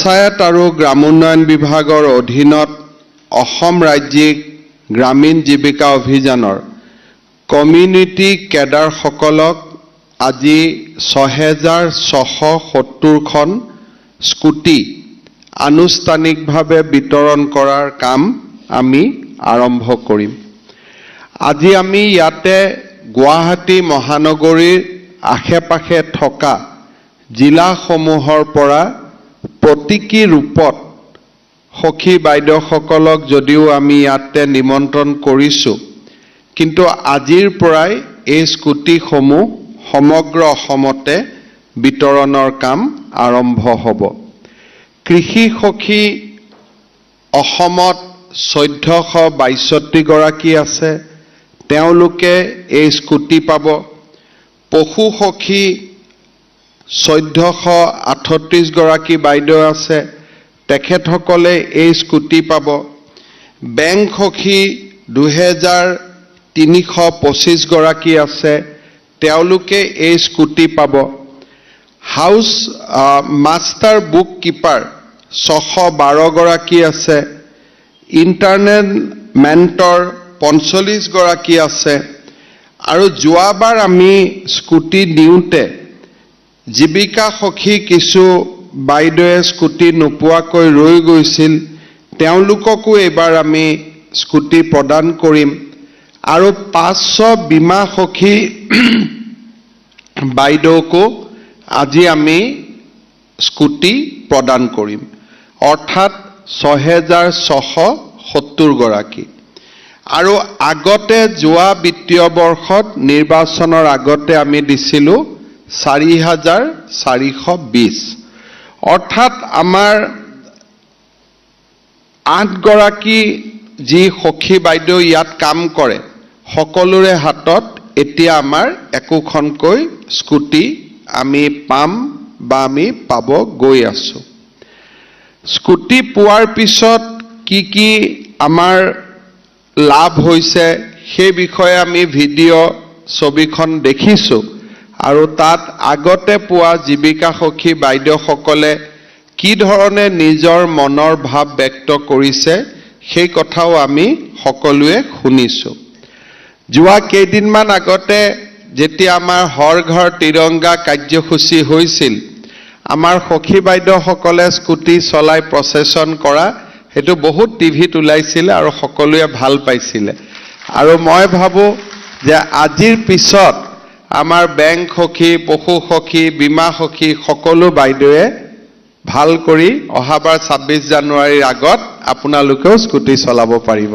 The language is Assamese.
পঞ্চায়ত আৰু গ্ৰামোন্নয়ন বিভাগৰ অধীনত অসম ৰাজ্যিক গ্ৰামীণ জীৱিকা অভিযানৰ কমিউনিটি কেডাৰসকলক আজি ৬৬৭০খন স্কুটি আনুষ্ঠানিকভাৱে বিতৰণ কৰাৰ কাম আমি আৰম্ভ কৰিম। আজি আমি ইয়াতে গুৱাহাটী মহানগৰীৰ আশে-পাশে থকা জিলাসমূহৰ পৰা প্ৰতীকী ৰূপত সখী বাইদেউসকলক যদিও আমি ইয়াতে নিমন্ত্ৰণ কৰিছোঁ, কিন্তু আজিৰ পৰাই এই স্কুটিসমূহ সমগ্ৰ অসমতে বিতৰণৰ কাম আৰম্ভ হ'ব। কৃষি সখী অসমত ১৪৬২ গৰাকী আছে, তেওঁলোকে এই স্কুটি পাব। পশু সখী ১৪৩৮ গৰাকী বাইদেউ আছে, তেখেতসকলে এই স্কুটি পাব। বেংক সখী ২৩২৫ গৰাকী আছে, তেওঁলোকে এই স্কুটি পাব। হাউচ মাষ্টাৰ বুক কিপাৰ ৬১২ গৰাকী আছে, ইণ্টাৰনেট মেণ্টৰ ৪৫ গৰাকী আছে। আৰু যোৱাবাৰ আমি স্কুটি দিওঁতে জীৱিকা সখী কিছু বাইদেৱে স্কুটি নোপোৱাকৈ ৰৈ গৈছিল, তেওঁলোককো এইবাৰ আমি স্কুটি প্ৰদান কৰিম। আৰু ৫০০ বীমা সখী বাইদেউকো আজি আমি স্কুটি প্ৰদান কৰিম, অৰ্থাৎ ৬৬৭০ গৰাকী। আৰু আগতে যোৱা বিত্তীয় বৰ্ষত নিৰ্বাচনৰ আগতে আমি দিছিলোঁ ৪৪২০, অৰ্থাৎ আমাৰ ৮ গৰাকী যি সখী বাইদেউ ইয়াত কাম কৰে, সকলোৰে হাতত এতিয়া আমাৰ একোখনকৈ স্কুটি আমি পাম বা আমি পাব গৈ আছোঁ। স্কুটি পোৱাৰ পিছত কি আমাৰ লাভ হৈছে সেই বিষয়ে আমি ভিডিঅ' ছবিখন দেখিছোঁ, আৰু তাত আগতে পোৱা জীৱিকা সখী বাইদেউসকলে কি ধৰণে নিজৰ মনৰ ভাৱ ব্যক্ত কৰিছে সেই কথাও আমি সকলোৱে শুনিছোঁ। যোৱা কেইদিনমান আগতে যেতিয়া আমাৰ হৰ ঘৰ তিৰংগা কাৰ্যসূচী হৈছিল, আমাৰ সখী বাইদেউসকলে স্কুটি চলাই প্ৰচেছন কৰা সেইটো বহুত টিভিত ওলাইছিলে আৰু সকলোৱে ভাল পাইছিলে। আৰু মই ভাবোঁ যে আজিৰ পিছত আমাৰ বেংক সখী, পশু সখী, বীমা সখী সকলো বাইদেৱে ভাল কৰি অহাবাৰ ২৬ জানুৱাৰীৰ আগত আপোনালোকেও স্কুটি চলাব পাৰিব।